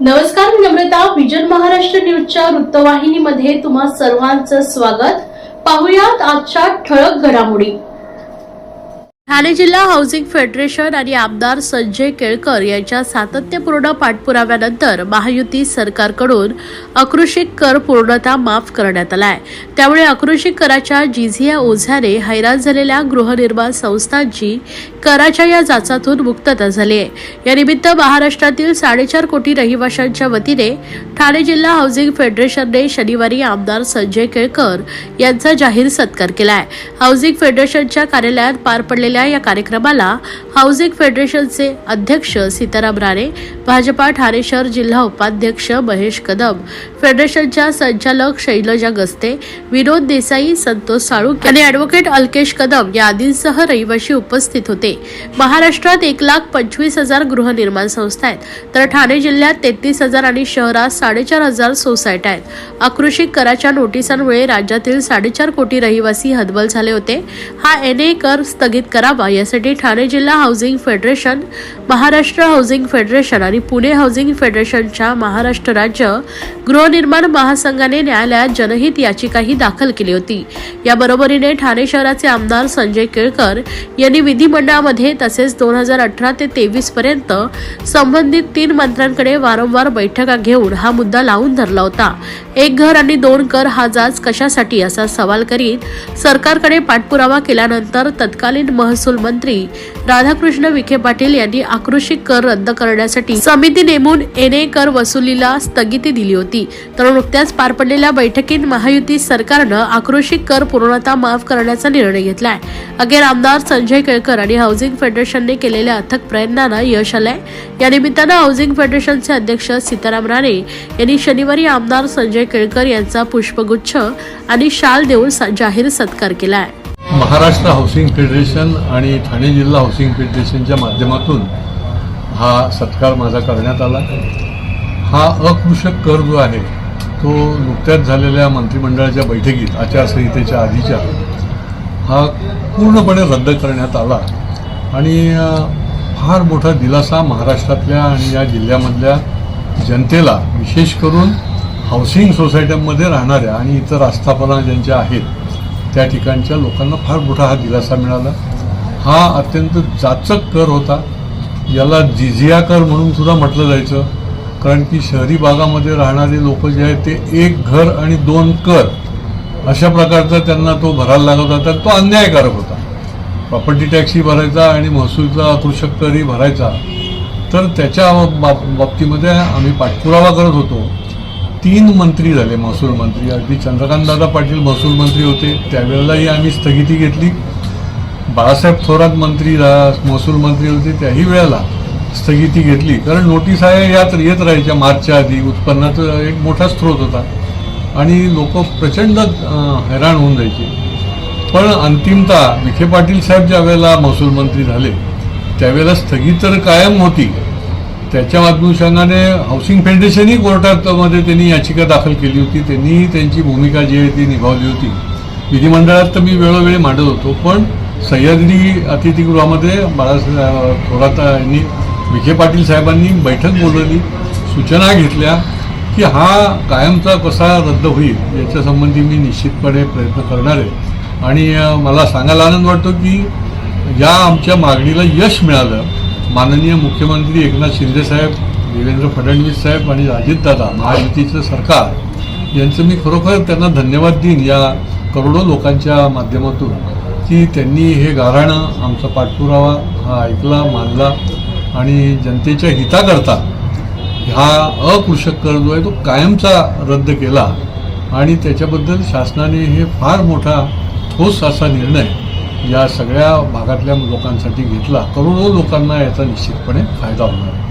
नमस्कार, मी नम्रता. विजन महाराष्ट्र न्यूजच्या वृत्तवाहिनीमध्ये तुम्हा सर्वांचं स्वागत. पाहुयात आजच्या ठळक घडामोडी. ठाणे जिल्हा हाऊसिंग फेडरेशन आणि आमदार संजय केळकर यांच्या सातत्यपूर्ण पाठपुराव्यानंतर महायुती सरकारकडून अकृषिक कर पूर्णतः माफ करण्यात आलाय. त्यामुळे अकृषिक कराच्या जिझिया ओझ्याने हैराण झालेल्या गृहनिर्माण संस्थांची कराच्या या जाचातून मुक्तता झाली आहे. या निमित्त महाराष्ट्रातील 4.5 कोटी रहिवाशांच्या वतीने ठाणे जिल्हा हाऊसिंग फेडरेशनने शनिवारी आमदार संजय केळकर यांचा जाहीर सत्कार केलाय. हाऊसिंग फेडरेशनच्या कार्यालयात पार पडलेल्या या कार्यक्रमाला हाऊसिंग फेडरेशनचे अध्यक्ष सीताराम राणे, भाजपा ठाणे शहर जिल्हा उपाध्यक्ष महेश कदम, फेडरेशनच्या संचालक शैलजा गस्ते, विनोद देसाई, संतोष साळुंखे आणि ॲडव्होकेट अलकेश कदम या आदींसह रहिवासी उपस्थित होते. महाराष्ट्रात 1,25,000 गृहनिर्माण संस्था आहेत, तर ठाणे जिल्ह्यात 33,000 आणि शहरात 4,500 सोसायट्या आहेत. अकृषिक कराच्या नोटिसांमुळे राज्यातील 4.5 कोटी रहिवासी हतबल झाले होते. हा एनए कर स्थगित करावा यासाठी ठाणे जिल्हा housing federation, Maharashtra housing federation आणि पुणे हाऊसिंग फेडरेशनच्या महाराष्ट्र राज्य गृहनिर्माण महासंघाने न्यायालयात जनहित याचिकाही दाखल केली होती. या बरोबरीने ठाणे शहराचे आमदार संजय केळकर यांनी विधिमंडळामध्ये तसेच 2018 ते 23 पर्यंत संबंधित 3 मंत्र्यांकडे वारंवार बैठका घेऊन हा मुद्दा लावून धरला होता. एक घर आणि 2 कर हा जाच कशासाठी असा सवाल करीत सरकारकडे पाठपुरावा केल्यानंतर तत्कालीन महसूल मंत्री राधाकृष्ण विखे पाटील यांनी अकृषिक कर रद्द करण्यासाठी समिती नेमून एनए कर वसुलीला स्थगिती दिली होती. तर नुकत्याच पार पडलेल्या बैठकीत महायुती सरकारनं अकृषिक कर पूर्णतः माफ करण्याचा निर्णय घेतलाय. अखेर आमदार संजय केळकर आणि हाऊसिंग फेडरेशनने केलेल्या अथक प्रयत्नांना यश आलंय. या निमित्तानं हाऊसिंग फेडरेशनचे अध्यक्ष सीताराम राणे यांनी शनिवारी आमदार संजय केळकर यांचा पुष्पगुच्छ आणि शाल देऊन जाहीर सत्कार केलाय. महाराष्ट्र हाऊसिंग फेडरेशन आणि ठाणे जिल्हा हाऊसिंग फेडरेशनच्या माध्यमातून हा सत्कार माझा करण्यात आला. हा अकृषक कर जो आहे तो नुकत्याच झालेल्या मंत्रिमंडळाच्या बैठकीत आचारसंहितेच्या आधीच्या हा पूर्णपणे रद्द करण्यात आला आणि फार मोठा दिलासा महाराष्ट्रातल्या आणि या जिल्ह्यामधल्या जनतेला, विशेष करून हाऊसिंग सोसायट्यांमध्ये राहणाऱ्या आणि इतर आस्थापना ज्यांच्या आहेत त्या ठिकाणच्या लोकांना फार मोठा हा दिलासा मिळाला. हा अत्यंत जाचक कर होता. याला जिझिया कर म्हणून सुद्धा म्हटलं जायचं, कारण की शहरी भागामध्ये राहणारे लोक जे आहेत ते 1 घर आणि 2 कर अशा प्रकारचा त्यांना तो भरायला लागत होता. तो अन्यायकारक होता. प्रॉपर्टी टॅक्सही भरायचा आणि महसूलचा अकृषक करही भरायचा. तर त्याच्या बाबतीमध्ये आम्ही पाठपुरावा करत होतो. 3 मंत्री झाले महसूल मंत्री. अगदी चंद्रकांतदादा पाटील महसूल मंत्री होते, त्यावेळेलाही आम्ही स्थगिती घेतली. बाळासाहेब थोरात मंत्री महसूल मंत्री होते, त्याही वेळेला स्थगिती घेतली, कारण नोटीस आहे यात येत राहायच्या मार्चच्या आधी. उत्पन्नाचा एक मोठा स्रोत होता आणि लोक प्रचंड हैराण होऊन जायचे. पण अंतिमतः विखे पाटील साहेब ज्या वेळेला महसूल मंत्री झाले त्यावेळेला स्थगित तर कायम होती. त्याच्या अनुषंगाने हाऊसिंग फेडरेशनही कोर्टामध्ये त्यांनी याचिका दाखल केली होती. त्यांनी त्यांची भूमिका जी आहे ती निभावली होती. विधिमंडळात तर मी वेळोवेळी मांडत होतो, पण सह्याद्री अतिथीगृहामध्ये बाळासाहेब थोरात यांनी, विखे पाटील साहेबांनी बैठक बोलवली, सूचना घेतल्या की हा कायमचा कसा रद्द होईल याच्यासंबंधी मी निश्चितपणे प्रयत्न करणार आहे. आणि मला सांगायला आनंद वाटतो की या आमच्या मागणीला यश मिळालं. माननीय मुख्यमंत्री एकनाथ शिंदे साहेब, देवेंद्र फडणवीस साहेब आणि अजितदादा, महायुतीचं सरकार यांचं मी खरोखर त्यांना धन्यवाद देईन या करोडो लोकांच्या माध्यमातून, की त्यांनी हे गाऱ्हाणं आमचा पाठपुरावा हा ऐकला, मानला आणि जनतेच्या हिताकरता हा अकृषक कर जो आहे तो कायमचा रद्द केला. आणि त्याच्याबद्दल शासनाने हे फार मोठा ठोस असा निर्णय या सगळ्या भागातल्या लोकांसाठी घेतला. करोडो लोकांना याचा निश्चितपणे फायदा होणार आहे.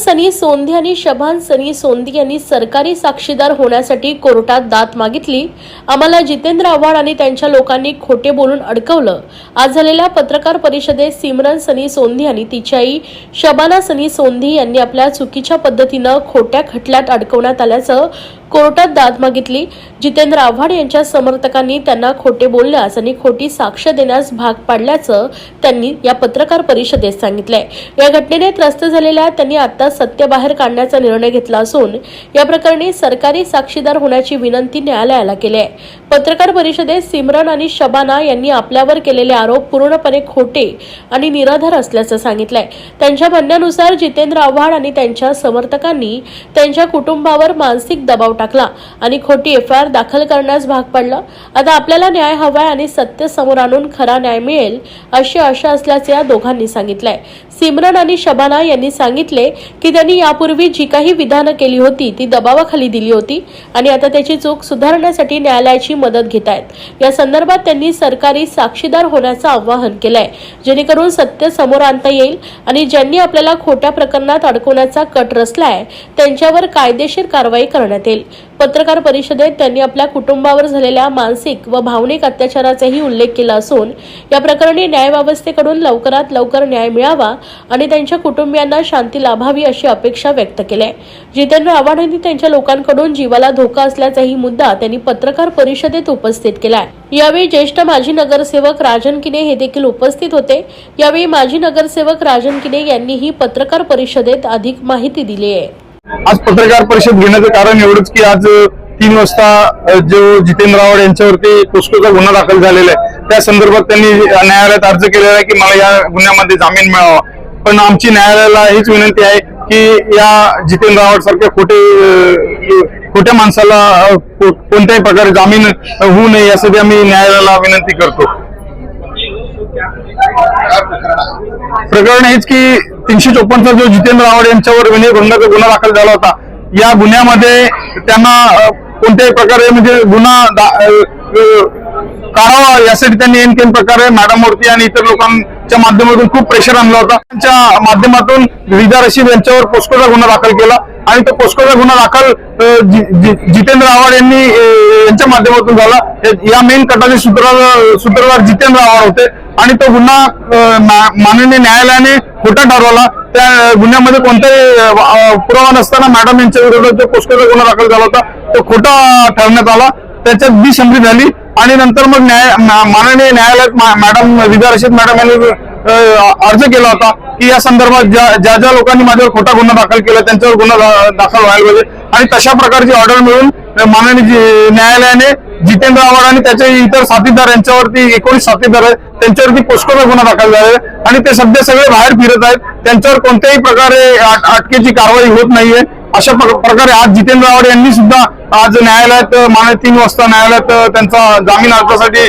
सनी सोंधी आणि शबान सनी सोंधी यांनी सरकारी साक्षीदार होण्यासाठी कोर्टात दाद मागितली. आम्हाला जितेंद्र आव्हाड आणि त्यांच्या लोकांनी खोटे बोलून अडकवलं. आज झालेल्या पत्रकार परिषदेत सिमरन सनी सोंधी आणि तिची आई शबाना सनी सोंधी यांनी आपल्या चुकीच्या पद्धतीनं खोट्या खटल्यात अडकवण्यात आल्याचं कोर्टात दाद मागितली. जितेंद्र आव्हाड यांच्या समर्थकांनी त्यांना खोटे बोलण्यास आणि खोटी साक्ष देण्यास भाग पाडल्याचं त्यांनी या पत्रकार परिषदेत सांगितलंय. या घटनेने त्रस्त झालेल्या त्यांनी आता सत्य बाहेर काढण्याचा निर्णय घेतला असून या प्रकरणी सरकारी साक्षीदार होण्याची विनंती न्यायालयाला केली आहे. पत्रकार परिषदेत सिमरन आणि शबाना यांनी आपल्यावर केलेले आरोप पूर्णपणे खोटे आणि निराधार असल्याचं सांगितलंय. त्यांच्या म्हणण्यानुसार जितेंद्र आव्हाड आणि त्यांच्या समर्थकांनी त्यांच्या कुटुंबावर मानसिक दबाव टाकला आणि खोटी एफआयआर दाखल करण्यास भाग पाडलं. आता आपल्याला न्याय हवाय आणि सत्य समोर आणून खरा न्याय मिळेल अशी आशा असल्याचे या दोघांनी सांगितलंय. सिमरन आणि शबाना यांनी सांगितले की त्यांनी यापूर्वी जी काही विधानं केली होती ती दबावाखाली दिली होती आणि आता त्याची चूक सुधारण्यासाठी न्यायालयाची मदत घेत आहेत. या संदर्भात त्यांनी सरकारी साक्षीदार होण्याचं आवाहन केलंय जेणेकरून सत्य समोर आणता येईल आणि ज्यांनी आपल्याला खोट्या प्रकरणात अडकवण्याचा कट रचलाय त्यांच्यावर कायदेशीर कारवाई करण्यात येईल. पत्रकार परिषदेत त्यांनी आपल्या कुटुंबावर झालेल्या मानसिक व भावनिक अत्याचाराचाही उल्लेख केला असून या प्रकरणी न्यायव्यवस्थेकडून लवकरात लवकर न्याय मिळावा आणि त्यांच्या कुटुंबियांना शांती लाभावी अशी अपेक्षा व्यक्त केली आहे. जितेंद्र आव्हाड यांनी त्यांच्या लोकांकडून जीवाला धोका असल्याचाही मुद्दा त्यांनी पत्रकार परिषदेत उपस्थित केलाय. यावेळी ज्येष्ठ माजी नगरसेवक राजन किने हे देखील उपस्थित होते. यावेळी माजी नगरसेवक राजन किने यांनीही पत्रकार परिषदेत अधिक माहिती दिली आहे. आज पत्रकार परिषद घेण्याचं कारण एवढंच की आज 3 वाजता जो जितेंद्र आव्हाड यांच्यावरती पोस्कोचा गुन्हा दाखल झालेला आहे त्या संदर्भात त्यांनी न्यायालयात अर्ज केलेला आहे की मला या गुन्ह्यामध्ये जामीन मिळावा. पण आमची न्यायालयाला हीच विनंती आहे की या जितेंद्र आव्हाड सारख्या खोट्या माणसाला कोणत्याही प्रकारे जामीन होऊ नये यासाठी आम्ही न्यायालयाला विनंती करतो. प्रकरण हेच की 354चा जो जितेंद्र आव्हाड यांच्यावर विनयभंगाचा गुन्हा दाखल झाला होता या गुन्ह्यामध्ये त्यांना कोणत्याही प्रकारे म्हणजे गुन्हा काढावा यासाठी त्यांनी एन प्रकारे मॅडमवरती आणि इतर लोकांच्या माध्यमातून खूप प्रेशर आणला होता. त्यांच्या माध्यमातून रिजा रशीद यांच्यावर पोस्कोचा गुन्हा दाखल केला आणि तो पोस्कोचा गुन्हा दाखल जितेंद्र आव्हाड यांच्या माध्यमातून झाला. या मेन कटाचे सूत्रधार जितेंद्र आव्हाड होते आणि तो गुन्हा माननीय न्यायालयाने खोटा ठरवला. त्या गुन्ह्यामध्ये कोणताही पुरावा नसताना मॅडम यांच्या विरोधात जो पोस्कोचा गुन्हा दाखल झाला होता तो खोटा ठरवण्यात आला. त्याच्यात दिशाभूल झाली आणि नंतर मग माननीय न्यायालयात मॅडम रिजा रशीद मॅडम यांनी अर्ज केला होता की या संदर्भात ज्या लोकांनी माझ्यावर खोटा गुन्हा दाखल केला त्यांच्यावर गुन्हा दाखल व्हायला पाहिजे आणि तशा प्रकारची ऑर्डर मिळून माननीय न्यायालयाने जितेंद्र आव्हाड आणि त्याचे इतर साथीदार यांच्यावरती 19 साथीदार आहेत त्यांच्यावरती पोस्कोचा गुन्हा दाखल झाला आहे आणि ते सध्या सगळे बाहेर फिरत आहेत. त्यांच्यावर कोणत्याही प्रकारे अटकेची कारवाई होत नाहीये. अशा प्रकारे आज जितेंद्र आव्हाड यांनी सुद्धा आज न्यायालयात 3 वाजता न्यायालयात त्यांचा जामीन अर्जासाठी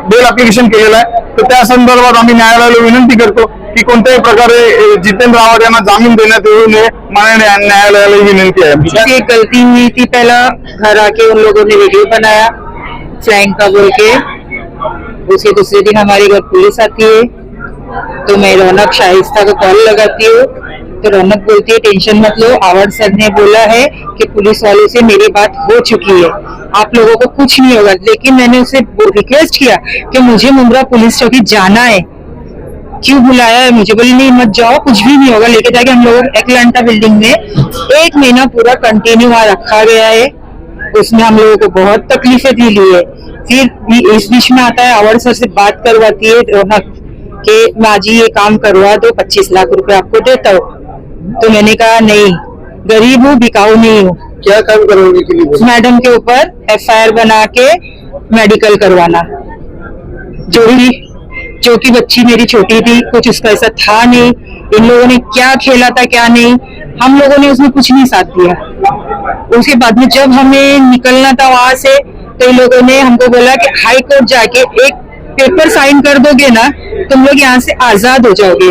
बेल अप्लिकेशन केलेलं आहे. तर त्या संदर्भात आम्ही न्यायालयाला विनंती करतो की कोणत्याही प्रकारे जितेंद्र आव्हाड यांना जामीन देण्यात येऊ नये. माननीय न्यायालयाला ही विनंती आहे. गलती हुई थी, पहला घर आके उन लोगों ने वीडियो बनाया फ्लैंक का बोल के. उसके दूसरे दिन हमारे घर पुलिस आती है तो मैं रौनक शाइस्ता को कॉल लगाती हूँ तो रौनक बोलती है टेंशन मत लो, आव्हाड सर ने बोला है कि पुलिस वालों से मेरी बात हो चुकी है, आप लोगों को कुछ नहीं होगा. लेकिन मैंने उसे रिक्वेस्ट किया कि मुझे मुंब्रा पुलिस चौकी जाना है, क्यों बुलाया है मुझे. बोली नहीं मत जाओ, कुछ भी नहीं होगा. लेके जाके हम लोग एकलंटा बिल्डिंग में 1 महीना पूरा कंटिन्यू वहाँ रखा गया है. उसमें हम लोगों को बहुत तकलीफें दी है. फिर इस बीच में आता है आव्हाड सर से बात करवाती है रौनक कि माजी ये काम करवा दो, 25 लाख रुपए आपको देता हूँ. तो मैंने कहा नहीं, गरीब हूँ, बिकाऊ नहीं हूँ. क्या काम करवाने के लिए? मैडम के ऊपर एफआईआर बना के मेडिकल करवाना. जो कि बच्ची मेरी छोटी थी, कुछ उसका ऐसा था नहीं. इन लोगों ने क्या खेला था क्या नहीं, हम लोगों ने उसमें कुछ नहीं साथ दिया. उसके बाद में जब हमें निकलना था वहां से तो इन लोगों ने हमको बोला कि हाई कोर्ट जाके एक पेपर साइन कर दोगे ना तुम लोग यहाँ से आजाद हो जाओगे.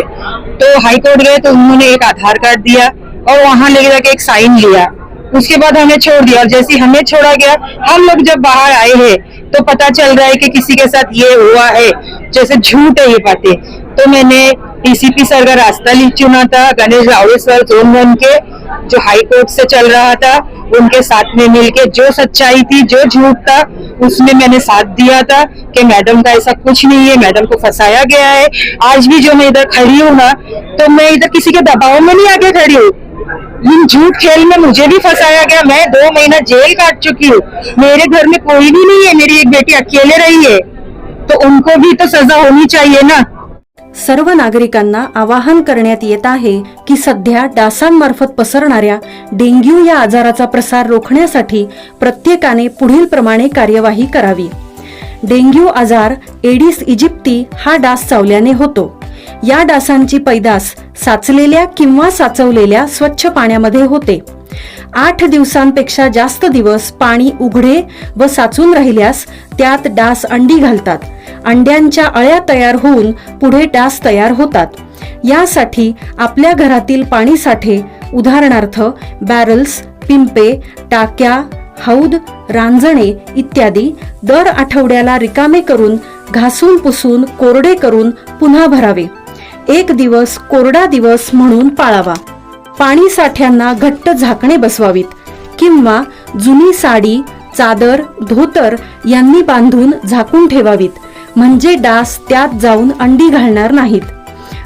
तो हाई कोर्ट गए तो उन्होंने एक आधार कार्ड दिया और वहां लेके जाके एक साइन लिया. उसके बाद हमें छोड़ दिया और जैसे ही हमें छोड़ा गया हम लोग जब बाहर आए हैं तो पता चल रहा है कि किसी के साथ ये हुआ है, जैसे झूठ है ये बातें. तो मैंने टीसीपी सर का रास्ता लीक चुना था, गणेश रावड़े सर जोन 1 के जो हाई कोर्ट से चल रहा था, उनके साथ में मिलके जो सच्चाई थी, जो झूठ था, उसमें मैंने साथ दिया था कि मैडम का ऐसा कुछ नहीं है, मैडम को फंसाया गया है। आज भी जो मैं इधर खड़ी हूँ ना, तो मैं इधर किसी के दबाव में नहीं आके खड़ी हूँ। इन झूठ खेल में मुझे भी फंसाया गया। मैं 2 महीना जेल काट चुकी हूँ। मेरे घर में कोई भी नहीं है, मेरी एक बेटी अकेले रही है, तो उनको भी तो सजा होनी चाहिए ना। सर्व नागरिकांना आवाहन करण्यात येत आहे की सध्या डासांमार्फत पसरणाऱ्या डेंग्यू या आजाराचा प्रसार रोखण्यासाठी प्रत्येकाने पुढील प्रमाणे कार्यवाही करावी। डेंग्यू आजार एडिस इजिप्ती हा डास चावल्याने होतो। या डासांची पैदास साचलेल्या किंवा साचवलेल्या स्वच्छ पाण्यामध्ये होते। 8 दिवसांपेक्षा जास्त दिवस पाणी उघडे व साचून राहिल्यास त्यात डास अंडी घालतात। अंड्यांच्या अळ्या तयार होऊन पुढे डास तयार होतात। यासाठी आपल्या घरातील पाणी साठे उदाहरणार्थ बॅरल्स, पिंपे, टाक्या, हौद, रांजणे इत्यादी दर आठवड्याला रिकामे करून घासून पुसून कोरडे करून पुन्हा भरावे। 1 दिवस कोरडा दिवस म्हणून पाळावा। पाणी साठ्यांना घट्ट झाकणे बसवावीत किंवा जुनी साडी, चादर, धोतर यांनी बांधून झाकून ठेवावीत, म्हणजे डास त्यात जाऊन अंडी घालणार नाहीत।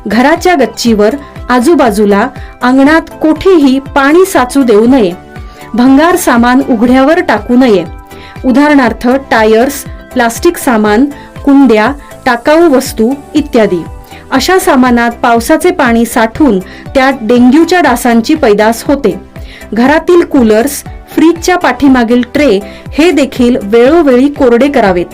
घराच्या गच्चीवर, आजूबाजूला, अंगणात कोठेही पाणी साचू देऊ नये। भंगार सामान उघड्यावर टाकू नये, उदाहरणार्थ टायर्स, प्लास्टिक सामान, कुंड्या, टाकाऊ वस्तू इत्यादी। अशा सामानात पावसाचे पाणी साठून त्यात डेंग्यूच्या डासांची पैदास होते। घरातील कूलर्स, फ्रीजच्या पाठीमागील ट्रे हे देखील वेळोवेळी कोरडे करावेत।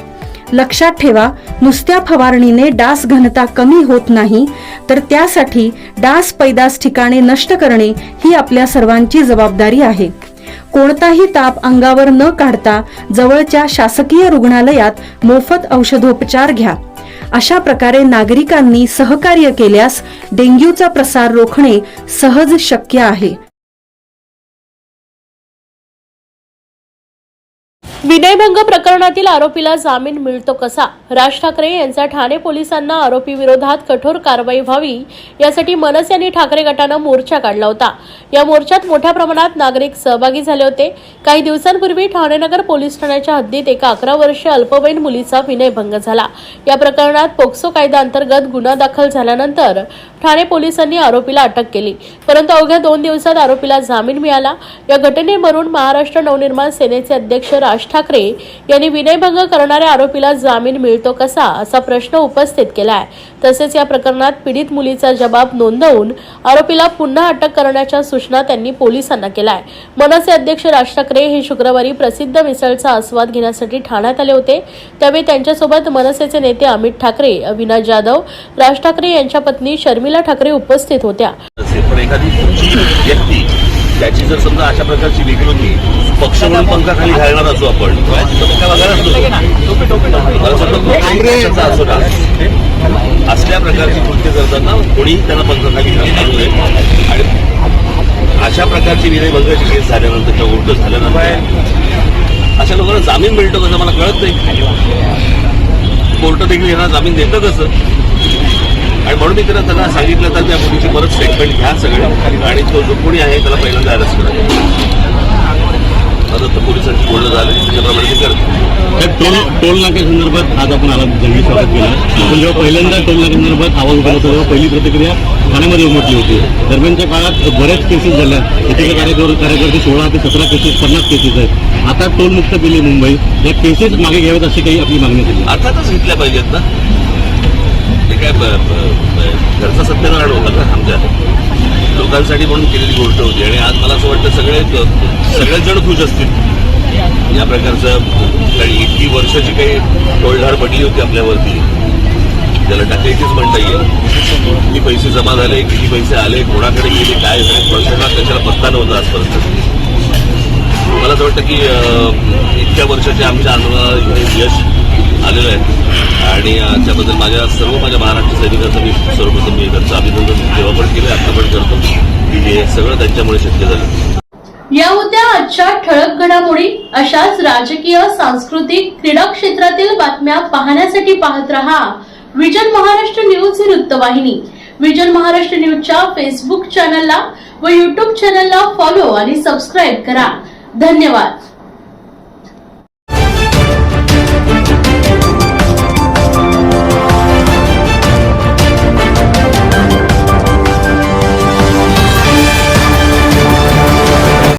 लक्षात ठेवा, नुसत्या फवारणीने डास घनता कमी होत नाही, तर त्यासाठी डास पैदास ठिकाणे नष्ट करणे ही आपल्या सर्वांची जबाबदारी आहे। कोणताही ताप अंगावर न काढता जवळच्या शासकीय रुग्णालयात मोफत औषधोपचार घ्या। अशा प्रकारे नागरिकांनी सहकार्य केल्यास डेंग्यूचा प्रसार रोखणे सहज शक्य आहे। विनयभंग प्रकरणातील आरोपीला जामीन मिळतो कसा? राज ठाकरे यांचा ठाणे पोलिसांना आरोपी विरोधात कठोर कारवाई व्हावी यासाठी मनसे आणि ठाकरे गटानं मोर्चा काढला होता। या मोर्चात मोठ्या प्रमाणात नागरिक सहभागी झाले होते। काही दिवसांपूर्वी ठाणे नगर पोलीस ठाण्याच्या हद्दीत एका 11 वर्षीय अल्पवयीन मुलीचा विनयभंग झाला। या प्रकरणात पोक्सो कायदा अंतर्गत गुन्हा दाखल झाल्यानंतर ठाणे पोलिसांनी आरोपीला अटक केली, परंतु अवघ्या 2 दिवसात आरोपीला जामीन मिळाला। या घटनेवरून महाराष्ट्र नवनिर्माण सेनेचे अध्यक्ष राज ठाकरे यांनी विनयभंग करणाऱ्या आरोपीला जामीन मिळतो कसा असा प्रश्न उपस्थित केलाय। तसेच या प्रकरणात पीडित मुलीचा जबाब नोंदवून आरोपीला पुन्हा अटक करण्याच्या सूचना त्यांनी पोलिसांना केलाय। मनसे अध्यक्ष राज ठाकरे हे शुक्रवारी प्रसिद्ध मिसळचा आस्वाद घेण्यासाठी ठाण्यात आले होते। त्यावेळी त्यांच्यासोबत मनसेचे नेते अमित ठाकरे, अविनाश जाधव, राज ठाकरे यांच्या पत्नी शर्मिला ठाकरे उपस्थित होत्या। पण एखादी व्यक्ती त्याची जर समजा अशा प्रकारची विकृती पक्ष म्हणून पंखाखाली घालणार असो आपण, तर काय बघायलाच असो ना, असल्या प्रकारची कृत्य करताना कोणी त्यांना पंखाखाली घालू नये। आणि अशा प्रकारची विनयभंगाची केस झाल्यानंतर किंवा उलट झाल्यानंतर अशा लोकांना जामीन मिळतो कसं मला कळत नाही। कोर्ट देखील यांना जामीन देतं कसं? आणि म्हणून मी त्यांना सांगितलं तर त्या मुलीची परत स्टेटमेंट घ्या सगळे, आणि तो जो कोणी आहे त्याला पहिल्यांदा अरेस्ट करा। आता तर पोलिसांची बोलणं झालं त्याप्रमाणे ते करतो। टोल नाक्या संदर्भात आज आपण आला जंगी स्वागत केलं। आपण जेव्हा पहिल्यांदा टोल नाक्या संदर्भात आवाज उठवला होता तेव्हा पहिली प्रतिक्रिया ठाण्यामध्ये उमटली होती। दरम्यानच्या काळात बऱ्याच केसेस झाल्या, एकेका कार्यकर्ते 16 ते 17 केसेस, 50 केसेस आहेत। आता टोल मुक्त केली मुंबई, या केसेस मागे घ्याव्यात अशी काही आपली मागणी केली? अर्थातच घेतल्या पाहिजेत ना, ते काय घरचा सत्यनारायण होता का? आमच्या लोकांसाठी म्हणून केलेली गोष्ट होती। आणि आज मला असं वाटतं सगळेच जण खुश असतील या प्रकारचं, कारण इतकी वर्षाची काही टोळधाड पडली होती आपल्यावरती, त्याला टाकायचीच म्हणता येईल। किती पैसे जमा झाले, किती पैसे आले, कोणाकडे गेले, काय झाले, प्रश्नाला त्याच्याला पत्ता नव्हता आजपर्यंत। मला असं वाटतं की इतक्या वर्षाच्या आमच्या आंदोलनाला यश आलेलं आहे, आणि त्याबद्दल माझ्या महाराष्ट्र सैनिकांचं मी सर्वप्रथम मी त्यांचं अभिनंदन तेव्हा पण केलं, आता पण करतो की हे सगळं त्यांच्यामुळे शक्य झालं। या होत्या आजच्या ठळक घडामोडी। अशाच राजकीय, सांस्कृतिक, क्रीडा क्षेत्रातील बातम्या पाहण्यासाठी पाहत रहा विजन महाराष्ट्र न्यूज ही वृत्तवाहिनी। विजन महाराष्ट्र न्यूजच्या फेसबुक चॅनलला व YouTube चॅनलला फॉलो आणि सबस्क्राईब करा. धन्यवाद.